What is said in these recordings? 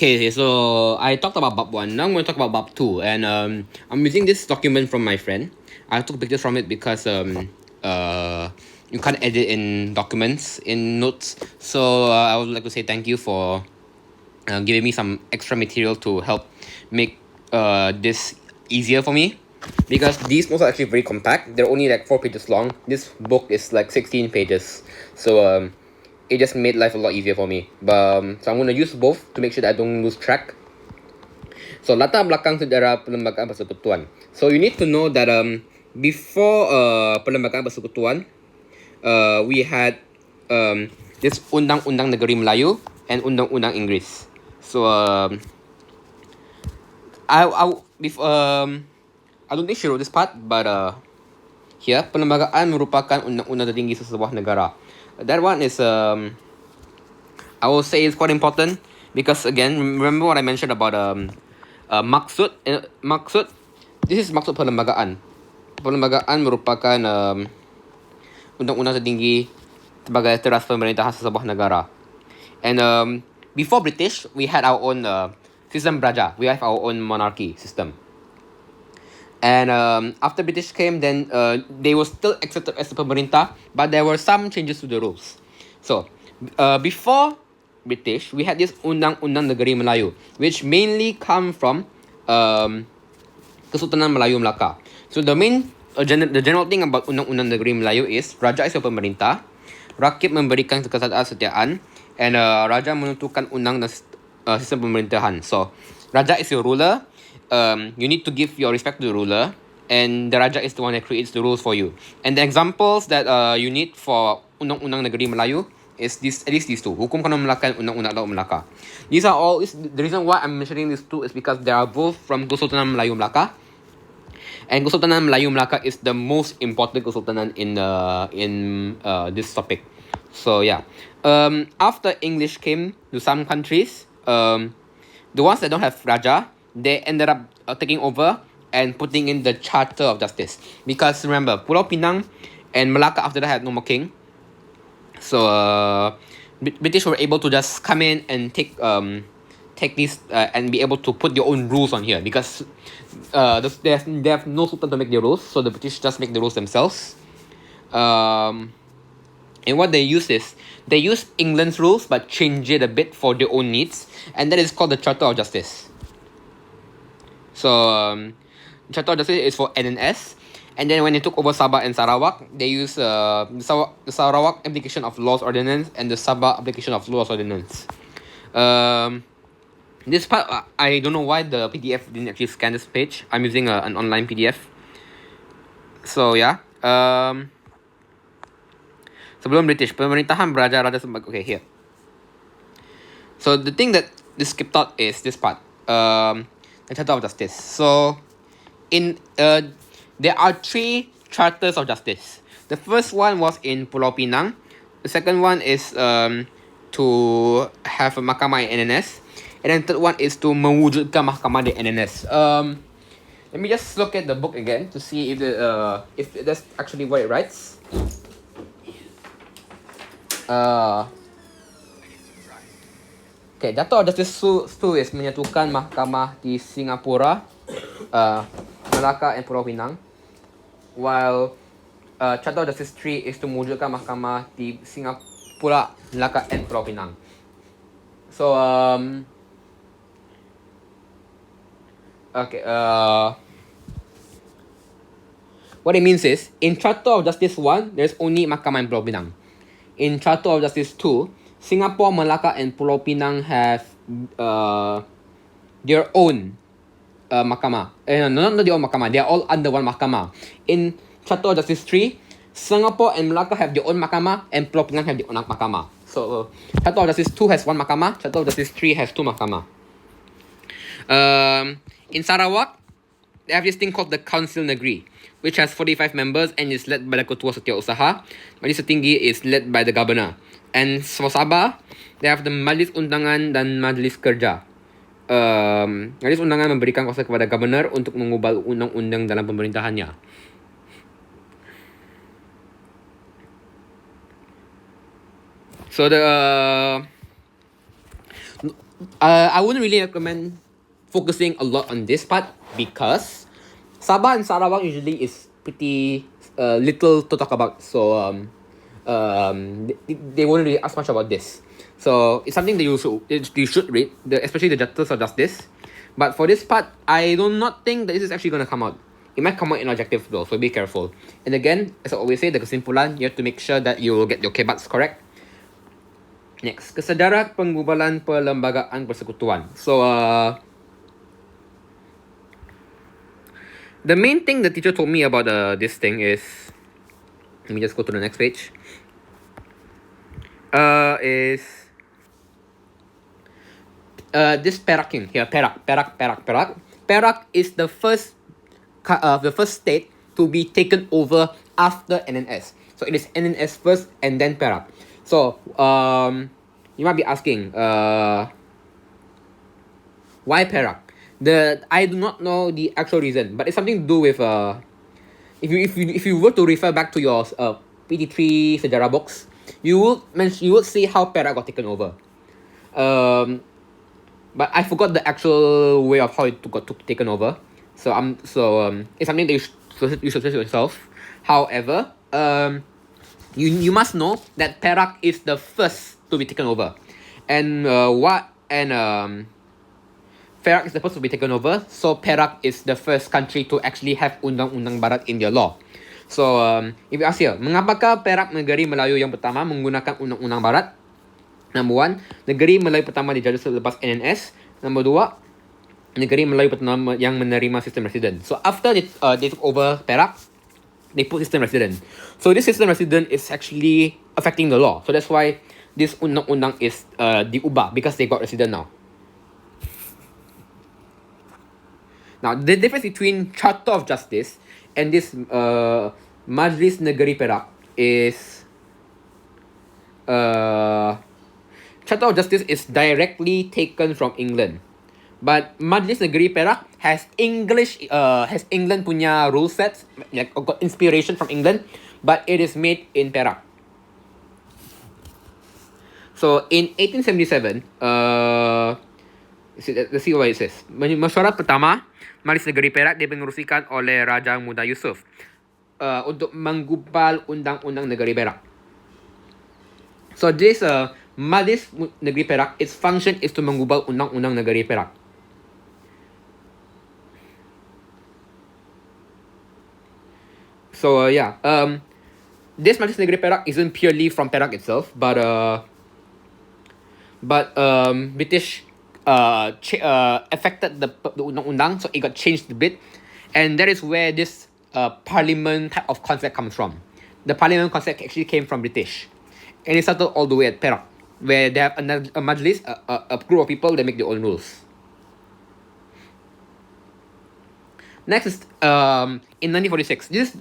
Okay, so I talked about bab 1. Now I'm going to talk about bab 2, and I'm using this document from my friend. I took pictures from it because you can't edit in documents in notes. So I would like to say thank you for giving me some extra material to help make this easier for me. Because these notes are actually very compact. They're only like 4 pages long. This book is like 16 pages. So it just made life a lot easier for me. So I'm going to use both to make sure that I don't lose track. So latar belakang sejarah Perlembagaan Persekutuan. So you need to know that before Perlembagaan Persekutuan, we had this Undang-Undang Negeri Melayu and Undang-Undang Inggris. So I don't think she wrote this part, but here perlembagaan merupakan undang-undang tertinggi sesebuah negara. That one is I will say it's quite important because again, remember what I mentioned about maksud. Maksud. This is maksud perlembagaan. Perlembagaan merupakan undang-undang tertinggi sebagai teras pemerintahan sesebuah negara. And before British, we had our own sistem beraja. We have our own monarchy system. And after British came, then they were still accepted as a pemerintah, but there were some changes to the rules. So before British, we had this Undang-Undang Negeri Melayu, which mainly come from Kesultanan Melayu Melaka. So the general thing about Undang-Undang Negeri Melayu is Raja is a pemerintah, rakyat memberikan kesetiaan, and Raja menentukan undang dan sistem pemerintahan. So Raja is your ruler. You need to give your respect to the ruler, and the Raja is the one that creates the rules for you. And the examples that you need for Undang-Undang Negeri Melayu is at least these two: Hukum Kanun Melaka and Undang-Undang Laut Melaka. These are all. The reason why I'm mentioning these two is because they are both from Kesultanan Melayu Melaka, and Kesultanan Melayu Melaka is the most important kesultanan in this topic. So yeah, after English came to some countries, the ones that don't have Raja, they ended up taking over and putting in the Charter of Justice. Because remember, Pulau Pinang and Malacca after that had no more king. So British were able to just come in and take these and be able to put their own rules on here because they have no sultan to make the rules, so the British just make the rules themselves. And what they use is they use England's rules but change it a bit for their own needs, and that is called the Charter of Justice. So Charter of Justice is for NNS. And then when they took over Sabah and Sarawak, they used the Sarawak application of laws ordinance and the Sabah application of laws ordinance. This part, I don't know why the PDF didn't actually scan this page. I'm using an online PDF. So yeah. Sebelum British, pemerintahan Raja okay, here. So the thing that they skipped out is this part. The Charter of Justice. So there are 3 charters of justice. The first one was in Pulau Pinang. The second one is to have a mahkamah in NNS. And then the third one is to mewujudkan mahkamah di NNS. Let me just look at the book again to see if that's actually what it writes. Okay, Charter of Justice 2 is menyatukan mahkamah di Singapura, Melaka and Pulau Pinang. While Charter of Justice 3 is to mewujudkan mahkamah di Singapura, Melaka and Pulau Pinang. So okay, what it means is in Charter of Justice 1 there's only mahkamah in Pulau Pinang. In Charter of Justice 2, Singapore, Melaka and Pulau Pinang have their own mahkamah. Not their own mahkamah. They are all under one mahkamah. In Charter of Justice 3, Singapore and Melaka have their own mahkamah, and Pulau Pinang have their own mahkamah. So Charter of Justice 2 has one mahkamah. Charter of Justice 3 has 2 mahkamah. In Sarawak, they have this thing called the Council Negeri, which has 45 members and is led by the Ketua Setiausaha. Majlis Tertinggi is led by the Governor. And for Sabah, they have the Majlis Undangan dan Majlis Kerja. Majlis Undangan memberikan kuasa kepada Governor untuk mengubah undang-undang dalam pemerintahannya. So I wouldn't really recommend focusing a lot on this part because Sabah and Sarawak usually is pretty little to talk about. So they won't really ask much about this. So it's something that you should read, especially the Justice of Justice. But for this part, I do not think that this is actually gonna come out. It might come out in objective though, so be careful. And again, as I always say, the kesimpulan, you have to make sure that you will get your kebats correct. Next, kesedaran penggubalan perlembagaan persekutuan. So, the main thing the teacher told me about this thing is, let me just go to the next page. Is this Perak here, Perak. Perak is the first state to be taken over after NNS. So it is NNS first and then Perak. So you might be asking, why Perak? I do not know the actual reason, but it's something to do with if you were to refer back to your PT3 sejarah books, you would see how Perak got taken over. But I forgot the actual way of how it got taken over. So it's something that you should search yourself. However, you must know that Perak is the first to be taken over, and Perak is the first to be taken over. So Perak is the first country to actually have undang-undang Barat in their law. So if you ask here, mengapakah Perak negeri Melayu yang pertama menggunakan undang-undang Barat? Number 1, negeri Melayu pertama dijajah selepas NNS. Number 2, negeri Melayu pertama yang menerima sistem residen. So after they took over Perak, they put system resident. So this system resident is actually affecting the law. So that's why this undang-undang is diubah, because they got resident now. Now the difference between Charter of Justice and this Majlis Negeri Perak is Charter of Justice is directly taken from England. But Majlis Negeri Perak has England punya rule sets, like got inspiration from England, but it is made in Perak. So in 1877, let's see what it says. Mesyuarat pertama Majlis Negeri Perak dipengerusikan oleh Raja Muda Yusuf untuk menggubal undang-undang Negeri Perak. So this Majlis Negeri Perak, its function is to menggubal undang-undang Negeri Perak. So this Majlis Negeri Perak isn't purely from Perak itself, but British affected the undang-undang, so it got changed a bit, and that is where this parliament type of concept comes from. The parliament concept actually came from British, and it started all the way at Perak, where they have a majlis, a group of people that make their own rules. Next is in 1946. This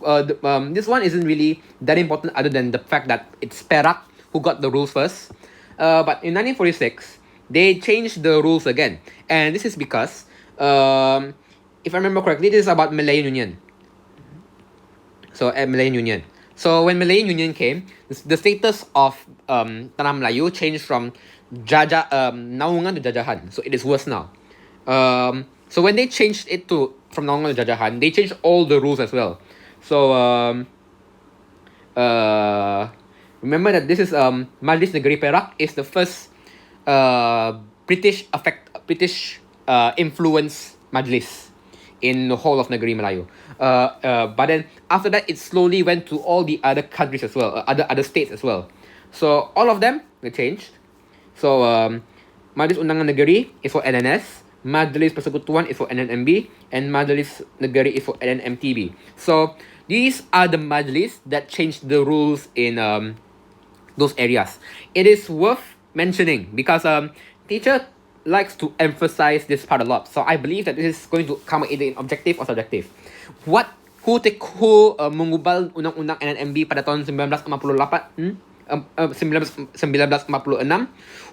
one isn't really that important, other than the fact that it's Perak who got the rules first. But in 1946, they changed the rules again, and this is because, if I remember correctly, this is about Malayan Union. So at Malayan Union. So when Malayan Union came, the status of Tanah Melayu changed from naungan to jajahan. So it is worse now. So when they changed it from naungan to jajahan, they changed all the rules as well. So remember that this is Majlis Negeri Perak is the first British influence majlis in the whole of Negeri Melayu. But then after that, it slowly went to all the other countries as well, other states as well. So all of them were changed. So Majlis Undangan Negeri is for NNS, Majlis Persekutuan is for NNMB, and Majlis Negeri is for NNMTB. So these are the majlis that changed the rules in those areas. It is worth mentioning because teacher likes to emphasize this part a lot. So I believe that this is going to come either in objective or subjective. Who mengubal undang-undang NNMB pada tahun 1948? 1946.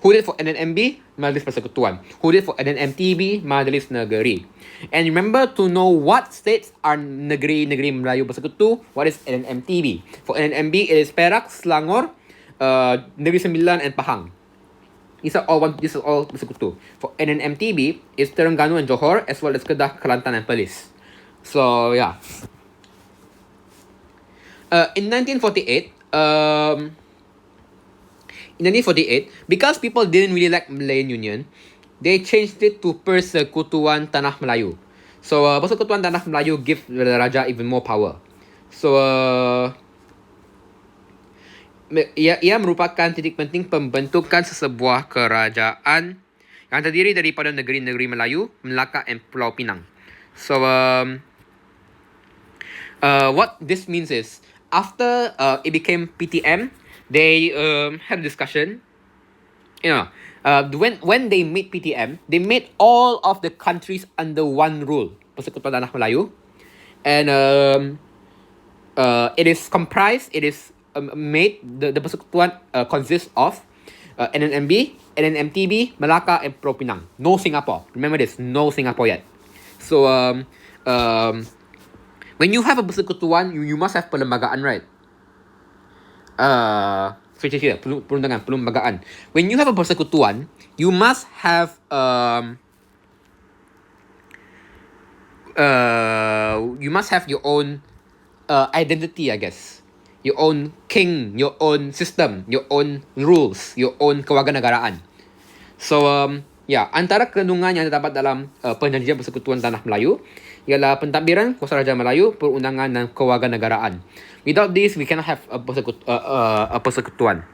Who did for NNMB? Majlis Persekutuan. Who did for NNMTB? Majlis Negeri. And remember to know what states are Negeri Melayu Bersekutu. What is NNMTB? For NNMB, it is Perak, Selangor, Negeri Sembilan, and Pahang. This is all bersekutu. For NNMTB is Terengganu and Johor, as well as Kedah, Kelantan and Perlis. So yeah. In 1948, because people didn't really like Malayan Union, they changed it to Persekutuan Tanah Melayu. So Persekutuan Tanah Melayu give the Raja even more power. So ia merupakan titik penting pembentukan sesebuah kerajaan yang terdiri daripada negeri-negeri Melayu, Melaka and Pulau Pinang. So what this means is, after it became PTM, they had a discussion. When they made PTM, they made all of the countries under one rule, Persekutuan Tanah Melayu, and it is made, the Persekutuan consists of NNMB, NNMTB, Melaka, and Pulau Pinang. No Singapore. Remember this, no Singapore yet. So when you have a Persekutuan, you must have perlembagaan, right? Switch here, perlembagaan. When you have a Persekutuan, you must have your own identity, I guess. Your own king, your own system, your own rules, your own kewarganegaraan. So antara kandungan yang terdapat dalam Perjanjian Persekutuan Tanah Melayu ialah pentadbiran Kuasa Raja Melayu, perundangan dan kewarganegaraan. Without this, we cannot have a persekutuan.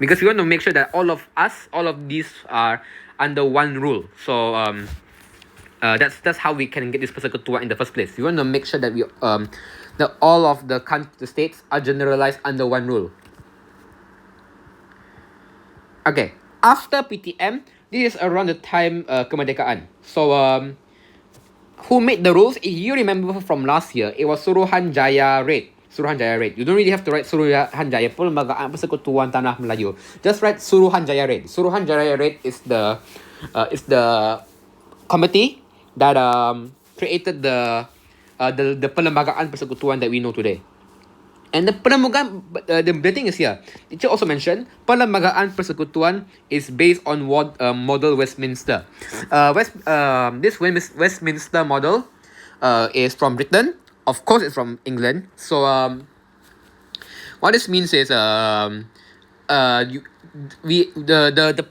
Because we want to make sure that all of these are under one rule. So that's how we can get this persekutuan in the first place. We want to make sure that that all of the states are generalized under one rule. Okay, after PTM, this is around the time kemerdekaan. So who made the rules? If you remember from last year, it was Suruhanjaya Raid. You don't really have to write Suruhanjaya Perlembagaan Persekutuan Tanah Melayu. Just write Suruhanjaya Raid. Suruhanjaya Raid is the committee that created the Perlembagaan Persekutuan that we know today. And the Perlembagaan, the thing is here, teacher also mentioned, Perlembagaan Persekutuan is based on model Westminster. This Westminster model is from Britain. Of course, it's from England. So what this means is the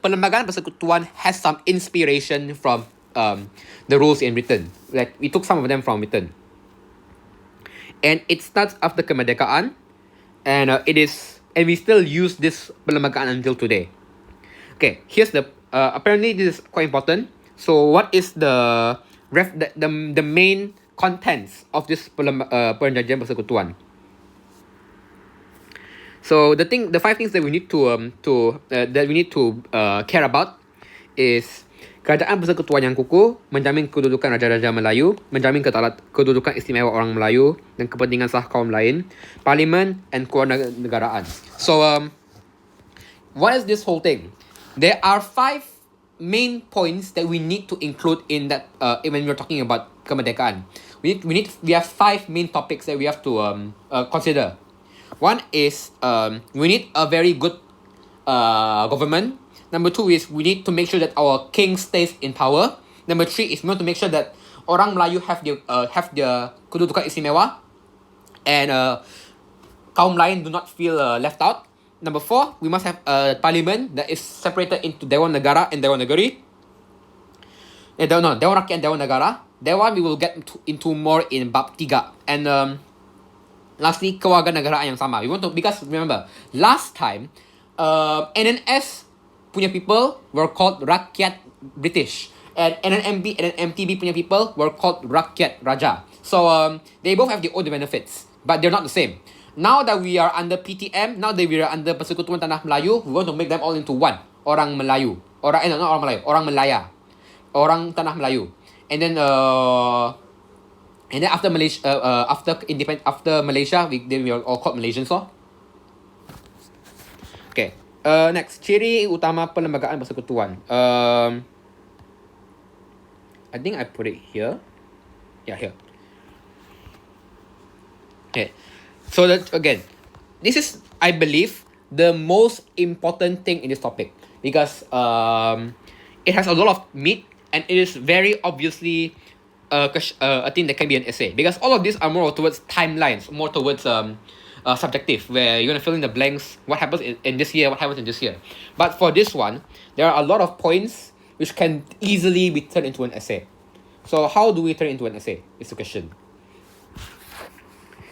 Perlembagaan Persekutuan has some inspiration from the rules in Britain. Like, we took some of them from Britain. And it starts after kemerdekaan, and we still use this perlembagaan until today. Okay, here's the apparently this is quite important. So what is the main contents of this Perjanjian Persekutuan? So the 5 things that we need to care about is: kerajaan persekutuan yang kukuh, menjamin kedudukan Raja-Raja Melayu, menjamin kedudukan istimewa orang Melayu dan kepentingan sah kaum lain, parlimen, and kewarganegaraan. So, what is this whole thing? There are 5 main points that we need to include in that when we're talking about kemerdekaan. We have 5 main topics that we have to consider. One is we need a very good government. Number 2 is we need to make sure that our king stays in power. Number 3 is we want to make sure that orang Melayu have their kedudukan istimewa, and kaum lain do not feel left out. Number 4, we must have a parliament that is separated into Dewan Negara and Dewan Negeri. Dewan Rakyat and Dewan Negara. That one we will get into more in bab 3. And lastly, kewarganegaraan yang sama. Because remember, last time NNS punya people were called Rakyat British, and NNMB and MTB punya people were called Rakyat Raja. So they both have their own benefits, but they're not the same. Now that we are under PTM, now that we are under Persekutuan Tanah Melayu, we want to make them all into one. Orang Melayu. Not orang Melayu. Orang Melaya. Orang Tanah Melayu. And then after Malaysia, after Malaysia, we are all called Malaysians. So. Okay. Next, ciri utama perlembagaan persekutuan. I think I put it here. Yeah, here. Okay. So that again, this is, I believe, the most important thing in this topic. because it has a lot of meat and it is very obviously a thing that can be an essay, because all of these are more towards timelines, more towards subjective, where you're gonna fill in the blanks, what happens in this year, what happens in this year. But for this one, there are a lot of points which can easily be turned into an essay. So how do we turn it into an essay? It's the question.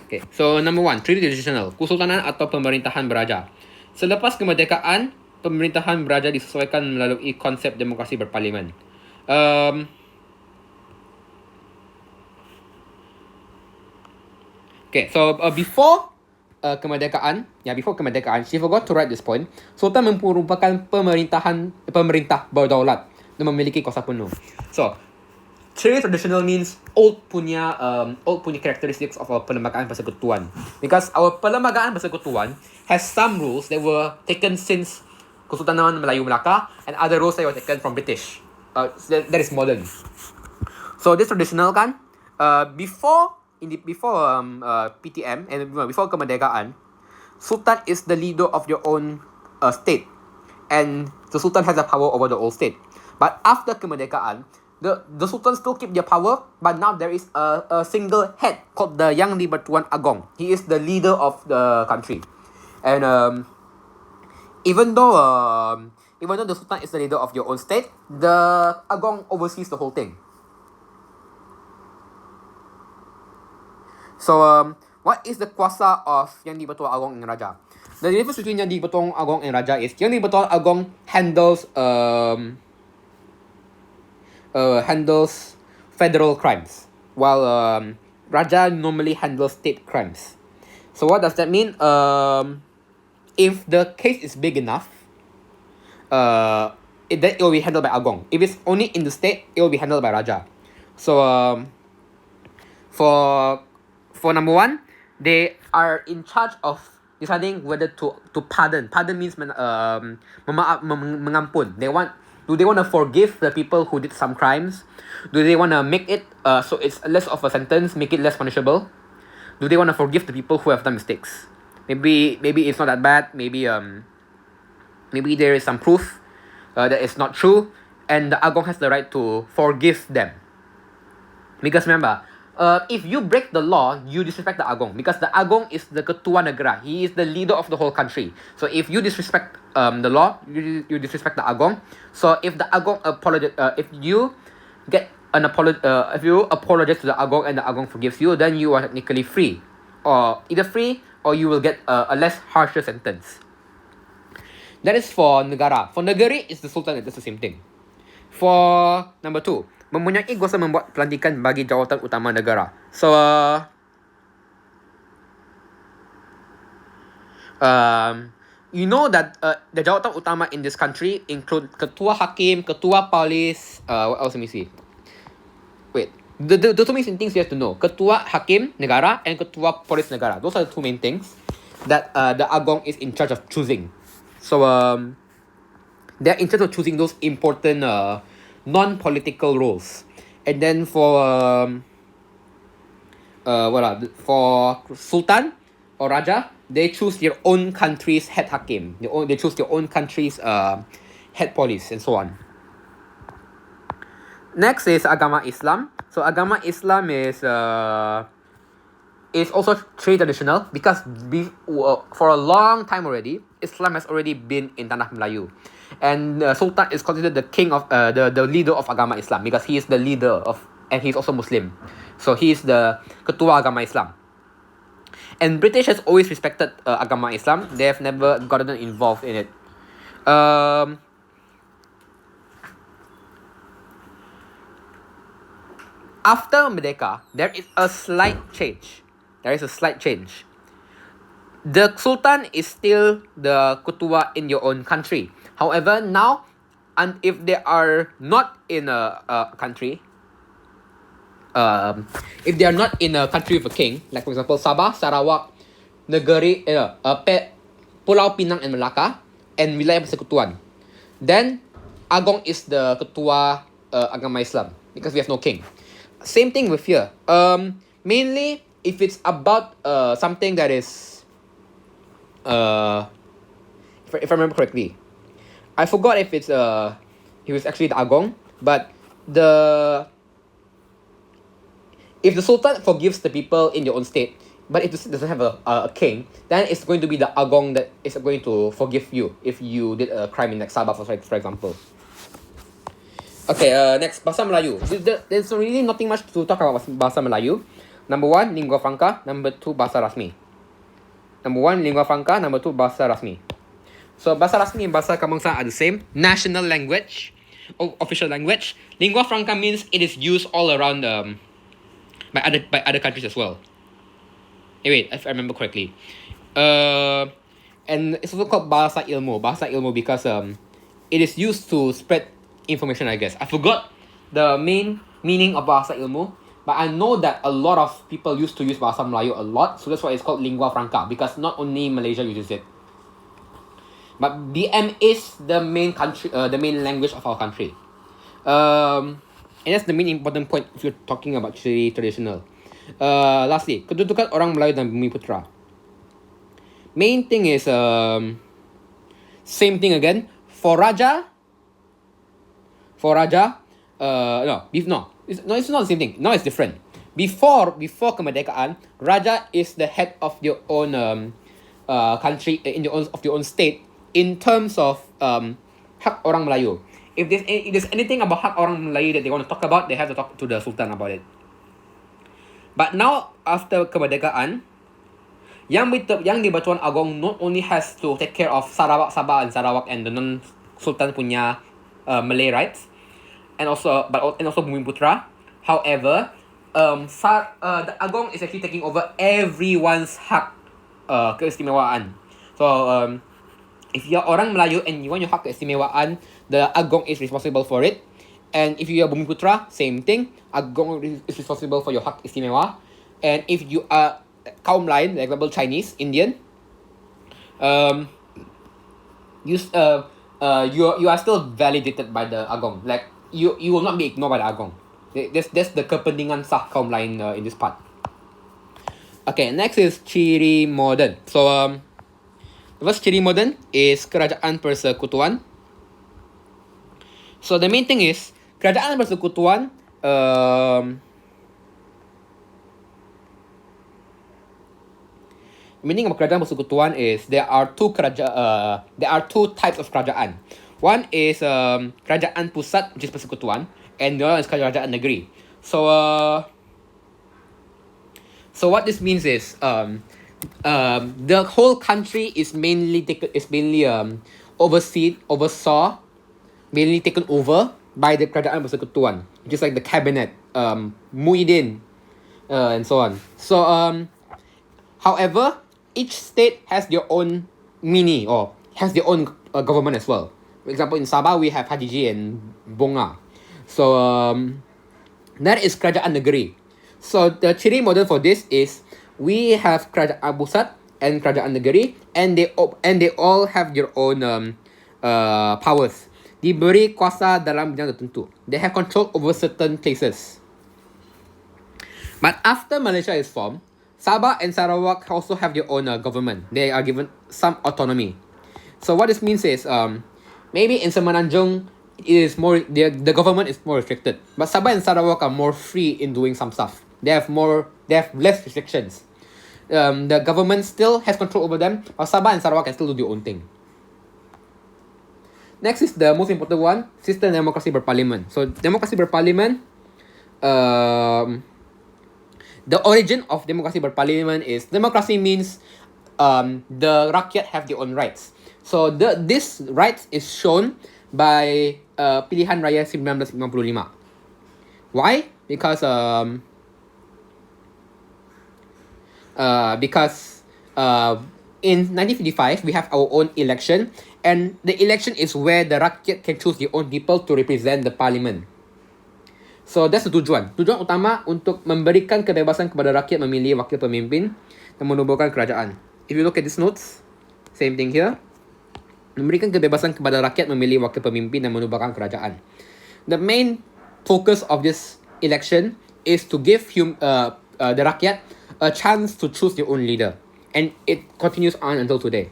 Okay, so number one, traditional, kesultanan atau pemerintahan beraja. Selepas kemerdekaan, pemerintahan beraja disesuaikan melalui konsep demokrasi berparlimen. Okay, so before kemerdekaan, before kemerdekaan, she forgot to write this point. Sultan merupakan pemerintah berdaulat dan memiliki kuasa penuh. So, traditional means old punya characteristics of our perlembagaan persekutuan. Because our perlembagaan persekutuan has some rules that were taken since Kesultanan Melayu Melaka and other rules that were taken from British. That is modern. So this traditional kan, before PTM and before kemerdekaan, Sultan is the leader of your own state, and the Sultan has the power over the whole state. But after kemerdekaan, the Sultan still keep their power, but now there is a single head called the Yang di-Pertuan Agong. He is the leader of the country, and even though the Sultan is the leader of your own state, the Agong oversees the whole thing. So what is the kuasa of Yang di-Pertuan Agong and Raja? The difference between Yang di-Pertuan Agong and Raja is Yang di-Pertuan Agong handles federal crimes, while Raja normally handles state crimes. So what does that mean? If the case is big enough, it will be handled by Agong. If it's only in the state, it will be handled by Raja. So for number one, they are in charge of deciding whether to pardon. Pardon means mengampun. Do they want to forgive the people who did some crimes? Do they want to make it so it's less of a sentence, make it less punishable? Do they want to forgive the people who have done mistakes? Maybe it's not that bad. Maybe there is some proof that it's not true, and the Agong has the right to forgive them. Because remember, if you break the law, you disrespect the Agong, because the Agong is the Ketua Negara. He is the leader of the whole country. So if you disrespect the law, you disrespect the Agong. So if the Agong if you apologize to the Agong and the Agong forgives you, then you are technically free, or you will get a less harsher sentence. That is for negara. For negeri, it's the Sultan that does the same thing. For number two, mempunyai kuasa membuat pelantikan bagi jawatan utama negara. So you know that the jawatan utama in this country include ketua hakim, ketua polis, what else? Let me see. Wait, the two main things you have to know: ketua hakim negara and ketua polis negara. Those are the two main things that the Agong is in charge of choosing. So they're in charge of choosing those important non-political roles. And then for Sultan or Raja, they choose their own country's head hakim. They choose their own country's head police and so on. Next is agama Islam. So agama Islam is also traditional, because for a long time already, Islam has already been in Tanah Melayu. And Sultan is considered the king of the leader of agama Islam, because he is the leader of, and he's also Muslim. So he is the ketua agama Islam. And British has always respected agama Islam. They have never gotten involved in it. After Merdeka, there is a slight change. The Sultan is still the ketua in your own country. However, now, and if they are not in a country, if they are not in a country with a king, like for example Sabah, Sarawak, Pulau Pinang and Melaka, and wilayah persekutuan, then Agong is the ketua agama Islam, because we have no king. Same thing with here. Mainly, if it's about something that is, if I remember correctly, I forgot if it's he was actually the Agong, but the if the Sultan forgives the people in their own state, but if the state doesn't have a king, then it's going to be the Agong that is going to forgive you if you did a crime in like Sabah, for example. Okay, next, Bahasa Melayu. There's really nothing much to talk about Bahasa Melayu. Number one, lingua franca. Number two, bahasa rasmi. Number one, lingua franca. Number two, bahasa rasmi. So, bahasa rasmi and bahasa kebangsaan are the same. National language, official language. Lingua franca means it is used all around by other countries as well. Wait, if I remember correctly. And it's also called bahasa ilmu. Bahasa ilmu because it is used to spread information, I guess. I forgot the main meaning of bahasa ilmu, but I know that a lot of people used to use bahasa Melayu a lot, so that's why it's called lingua franca, because not only Malaysia uses it. But BM is the main country, the main language of our country. And that's the main important point if you're talking about traditional. Lastly, kedudukan orang Melayu dan Bumi Putra. Main thing is same thing again. For Raja, it's not the same thing. Now it's different. Before kemerdekaan, Raja is the head of your own country in your own state in terms of hak orang Melayu. If there's anything about hak orang Melayu that they want to talk about, they have to talk to the Sultan about it. But now after kemerdekaan, yang di-Batuan Agong not only has to take care of Sarawak, Sabah, and Sarawak and the non-Sultan punya Malay rights, and also Bumi Putra. However, the Agong is actually taking over everyone's hak keistimewaan. So if you're orang Melayu and you want your hak keistimewaan, the Agong is responsible for it. And if you are Bumi Putra, same thing. Agong is responsible for your hak istimewa. And if you are kaum lain, like example Chinese, Indian, you are still validated by the Agong. Like you will not be ignored by the Agong. That's the kepentingan sah kaum lain in this part. Okay, next is ciri modern. So the first ciri modern is kerajaan persekutuan. So the main thing is kerajaan persekutuan. Meaning of kerajaan persekutuan is there are two types of kerajaan. One is kerajaan pusat, which is persekutuan, and the other is kerajaan negeri. So what this means is the whole country is mainly oversaw, mainly taken over by the kerajaan persekutuan, just like the cabinet, Muhyiddin, and so on. So however, each state has their own or has their own government as well. For example, in Sabah, we have Hajiji and Bonga. So that is kerajaan negeri. So the ciri modern for this is we have kerajaan pusat and kerajaan negeri, and they all have their own powers. Diberi kuasa dalam bidang tertentu. They have control over certain places. But after Malaysia is formed, Sabah and Sarawak also have their own government. They are given some autonomy. So what this means is, maybe in Semenanjung, the government is more restricted. But Sabah and Sarawak are more free in doing some stuff. They have less restrictions. The government still has control over them, but Sabah and Sarawak can still do their own thing. Next is the most important one, sistem demokrasi berparlimen. So demokrasi berparlimen, the origin of demokrasi berparlimen is demokrasi means the rakyat have their own rights. So this rights is shown by Pilihan Raya 1955. Why? Because in 1955 we have our own election, and the election is where the rakyat can choose their own people to represent the parliament. So that's the tujuan. Tujuan utama untuk memberikan kebebasan kepada rakyat memilih wakil pemimpin dan menubuhkan kerajaan. If you look at these notes, same thing here. Memberikan kebebasan kepada rakyat memilih wakil pemimpin dan menubuhkan kerajaan. The main focus of this election is to give the rakyat a chance to choose their own leader. And it continues on until today.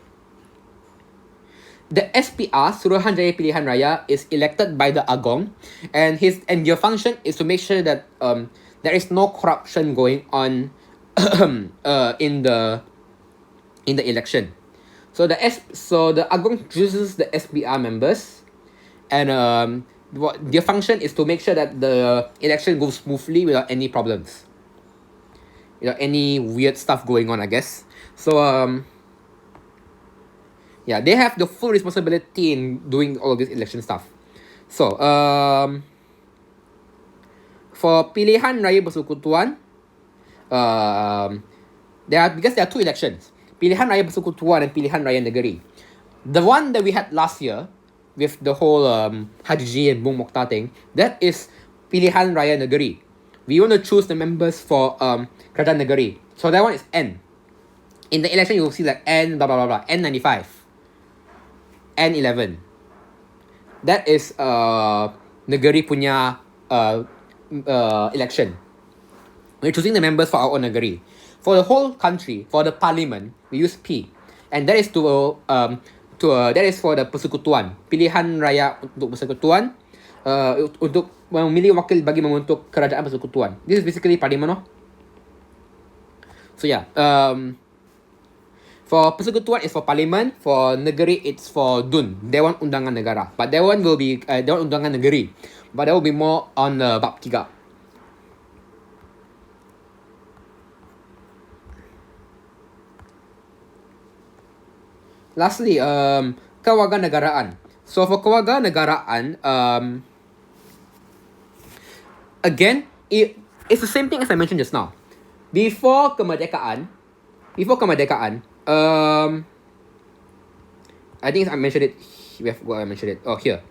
the SPR, Suruhanjaya Pilihan Raya, is elected by the Agong, and your function is to make sure that there is no corruption going on in the election. So the Agong chooses the SPR members, and their function is to make sure that the election goes smoothly without any problems, without any weird stuff going on, I guess. So yeah, they have the full responsibility in doing all of this election stuff. So for Pilihan Raya Persekutuan, because there are two elections, Pilihan Raya Persekutuan and Pilihan Raya Negeri. The one that we had last year with the whole Haji and Bung Mokhtar thing, that is Pilihan Raya Negeri. We want to choose the members for Kerajaan Negeri. So that one is N. In the election, you will see like N blah blah blah blah, N95, N11. That is Negeri punya election. We're choosing the members for our own negeri. For the whole country, for the parliament, we use P, and that is that is for the persekutuan. Pilihan raya untuk persekutuan, untuk memilih wakil bagi membentuk kerajaan persekutuan. This is basically parliament, no? So yeah, for persekutuan it's for parliament. For negeri it's for DUN, Dewan Undangan Negara. But that one will be Dewan Undangan Negeri. But that will be more on bab 3. Lastly, kewarganegaraan. So for kewarganegaraan, again, it's the same thing as I mentioned just now. Before kemerdekaan, I think I mentioned it. I mentioned it. Oh, here.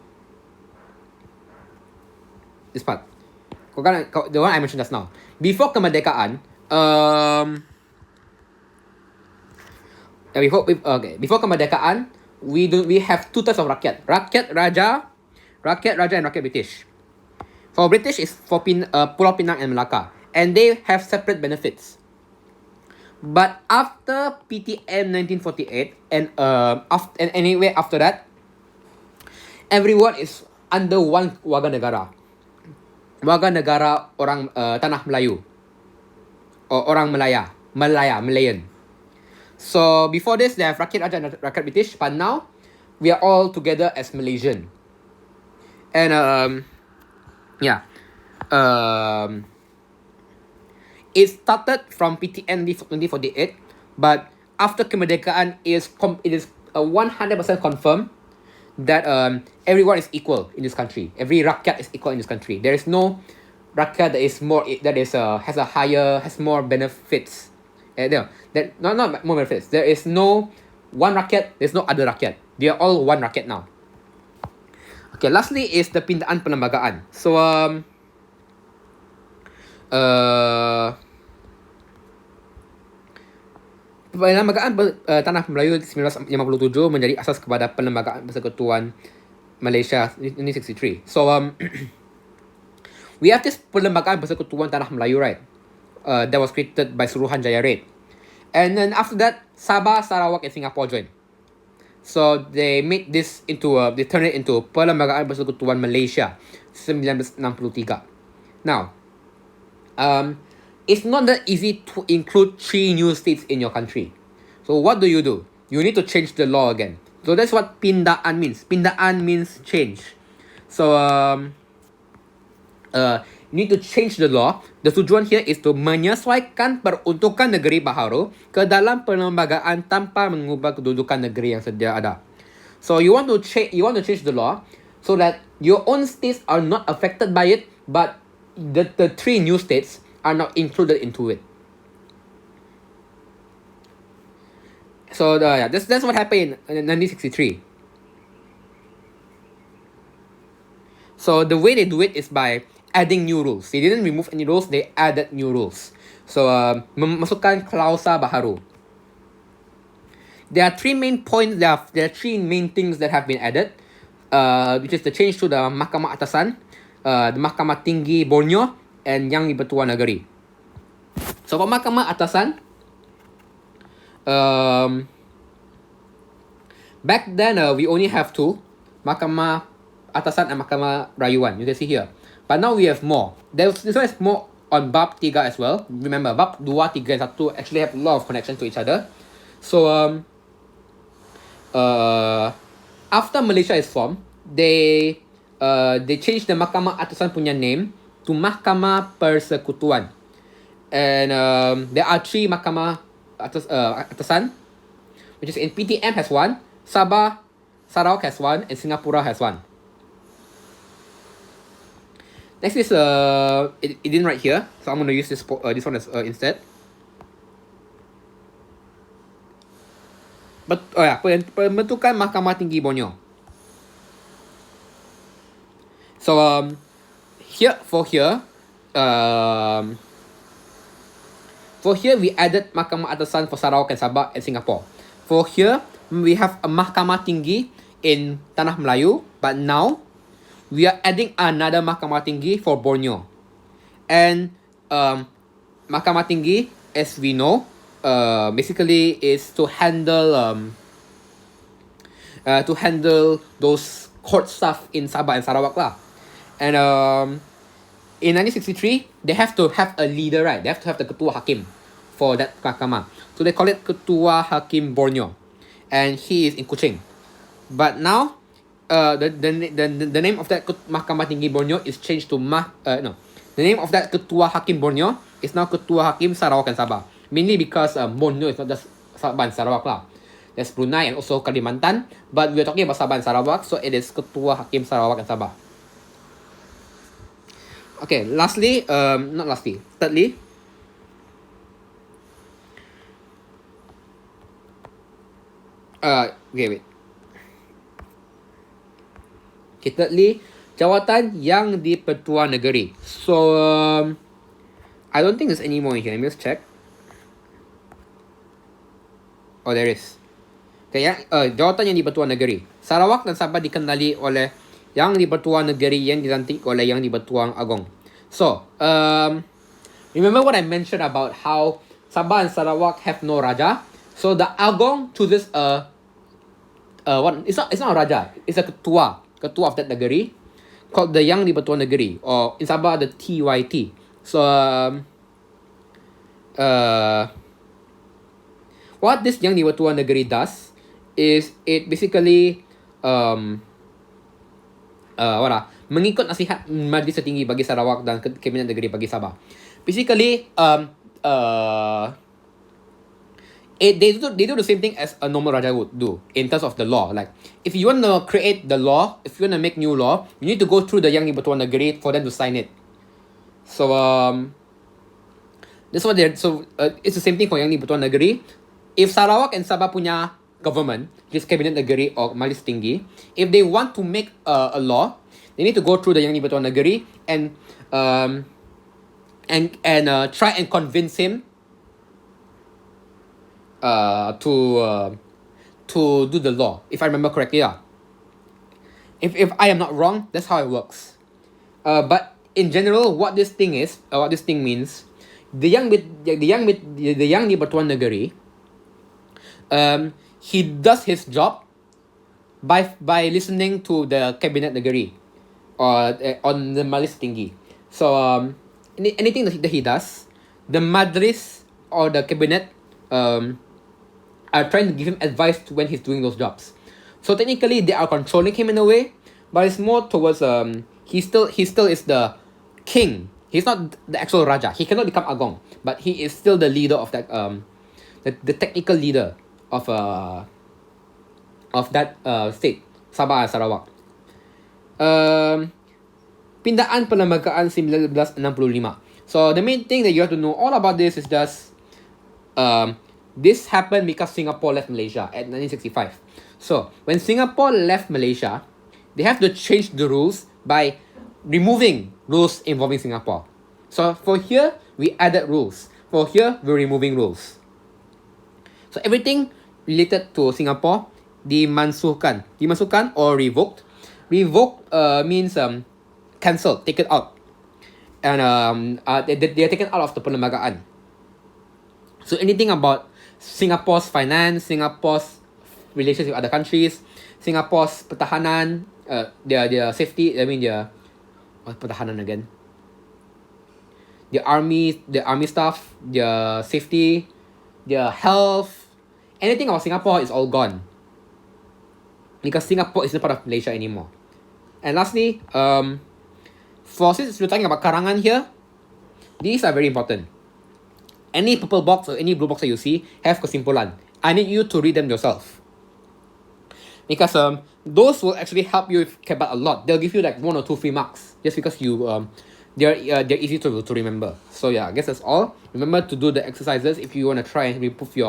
This part. The one I mentioned just now. Before kemerdekaan, before kemerdekaan, we have two types of rakyat. Rakyat Raja, and rakyat British. For British is for Pulau Pinang and Melaka, and they have separate benefits. But after PTM 1948 and anyway after that, everyone is under one warga negara. Warga negara orang tanah Melayu, or orang Malayan. So before this, they have Rakyat Raja and Rakyat British, but now we are all together as Malaysian. And it started from PTN 1948, but after kemerdekaan, it is 100% confirmed that everyone is equal in this country. Every rakyat is equal in this country. There is no rakyat has more benefits. Not more benefits. There is no one rakyat. There's no other rakyat. They are all one rakyat now. Okay. Lastly is the pindaan perlembagaan. So Perlembagaan Tanah Melayu 1957 menjadi asas kepada Perlembagaan Persekutuan Malaysia 1963. So we have this Perlembagaan Persekutuan Tanah Melayu, right? That was created by Suruhanjaya Raid. And then after that, Sabah, Sarawak, and Singapore joined. So they made this they turned it into Perlembagaan Persekutuan Malaysia 1963. Now, it's not that easy to include 3 new states in your country. So what do? You need to change the law again. So that's what pindaan means. Pindaan means change. So you need to change the law. The tujuan here is to menyesuaikan peruntukan negeri baharu ke dalam perlembagaan tanpa mengubah kedudukan negeri yang sedia ada. So you want to change the law so that your own states are not affected by it, but the 3 new states are not included into it. So that's what happened in 1963. So the way they do it is by adding new rules. They didn't remove any rules, they added new rules. So memasukkan klausa baharu. There are 3 main points. There are 3 main things that have been added, which is the change to the Mahkamah Atasan, the Mahkamah Tinggi Borneo, and Yang di-Pertuan Negeri. So for Mahkamah Atasan, Back then, we only have two, Mahkamah Atasan and Mahkamah Rayuan. You can see here. But now we have more. This one is more on bab 3 as well. Remember, bab 2, 3, and 1 actually have a lot of connection to each other. So, after Malaysia is formed, they changed the Mahkamah Atasan punya name to Mahkamah Persekutuan. And there are 3 Mahkamah Atasan, which is in PTM has 1, Sabah, Sarawak has 1, and Singapura has 1. Next is it didn't write here, so I'm going to use this one as instead. But pembentukan Mahkamah Tinggi Borneo. So for here we added Mahkamah Atasan for Sarawak and Sabah and Singapore. For here we have a Mahkamah Tinggi in Tanah Melayu, but now we are adding another Mahkamah Tinggi for Borneo. And Mahkamah Tinggi, as we know, basically is to handle those court stuff in Sabah and Sarawak lah. And in 1963, they have to have a leader, right? They have to have the Ketua Hakim for that mahkamah. So they call it Ketua Hakim Borneo, and he is in Kuching. But now, the name of that Mahkamah Tinggi Borneo is changed to the name of that Ketua Hakim Borneo is now Ketua Hakim Sarawak and Sabah. Mainly because Borneo is not just Sabah and Sarawak lah. There's Brunei and also Kalimantan, but we're talking about Sabah and Sarawak, so it is Ketua Hakim Sarawak and Sabah. Okay, thirdly, wait. Okay, thirdly, jawatan yang di-Pertua Negeri. So, I don't think there's any more in here. Let me just check. Oh, there is. Okay, jawatan yang di-Pertua Negeri. Sarawak dan Sabah dikenali oleh yang di-Pertua Negeri yang dilantik oleh yang di-Pertuan Agong. So, remember what I mentioned about how Sabah and Sarawak have no Raja? So, the Agong chooses it's not a Raja, it's a Ketua of that negeri, called the Yang di-Pertua Negeri, or in Sabah, the TYT. So, what this Yang di-Pertua Negeri does is it basically mengikut nasihat Majlis Tertinggi bagi Sarawak dan Kabinet Negeri bagi Sabah. Basically, they do the same thing as a normal Raja would do in terms of the law. Like, if you want to create the law, if you want to make new law, you need to go through the Yang di-Pertua Negeri for them to sign it. So, this one there. So, it's the same thing for Yang di-Pertua Negeri. If Sarawak and Sabah punya government, just Kabinet Negeri or Majlis Tinggi, if they want to make a law, they need to go through the Yang di-Pertua Negeri and try and convince him to do the law, if I remember correctly. If I am not wrong, that's how it works. But in general, what this thing means, the Yang di-Pertua Negeri, he does his job by listening to the Kabinet Negeri or on the Majlis Tinggi. So anything that he does, the Majlis or the Cabinet are trying to give him advice when he's doing those jobs. So technically, they are controlling him in a way, but it's more towards he still is the king. He's not the actual Raja. He cannot become Agong, but he is still the leader of that the technical leader of that state, Sabah and Sarawak. Pindaan Perlembagaan 1965. So the main thing that you have to know all about this is just this happened because Singapore left Malaysia at 1965. So when Singapore left Malaysia, they have to change the rules by removing rules involving Singapore. So for here, we added rules. For here, we're removing rules. So everything related to Singapore dimansuhkan or revoked. Revoked means cancelled, taken out, and they are taken out of the perlembagaan. So anything about Singapore's finance, Singapore's relations with other countries, Singapore's pertahanan, their safety, what's pertahanan again? The army stuff, their safety, their health, anything about Singapore is all gone. Because Singapore isn't part of Malaysia anymore. And lastly, since we're talking about karangan here, these are very important. Any purple box or any blue box that you see have kesimpulan. I need you to read them yourself. Because those will actually help you with kebat a lot. They'll give you like 1 or 2 free marks just because they're easy to remember. So yeah, I guess that's all. Remember to do the exercises if you want to try and improve your